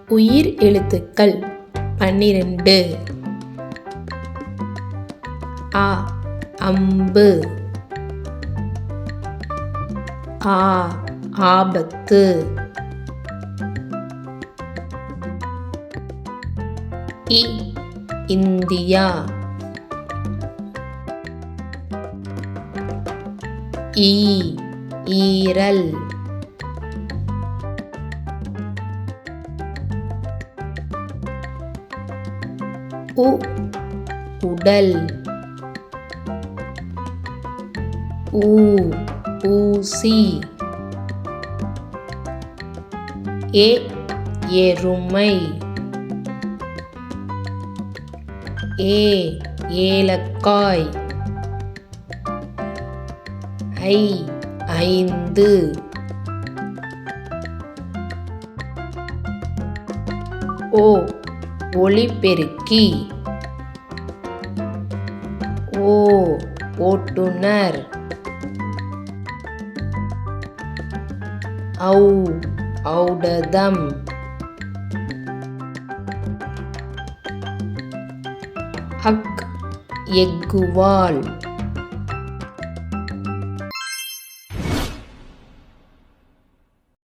உயிர் எழுத்துக்கள் 12. அ அம்பு. ஆபத்து. இந்தியா. ஈரல். உடல். ஊசி. எருமை. ஏலக்காய். 5. ஒலிபெருக்கி. ஓட்டுனர். ஔடதம். எக்குவால்.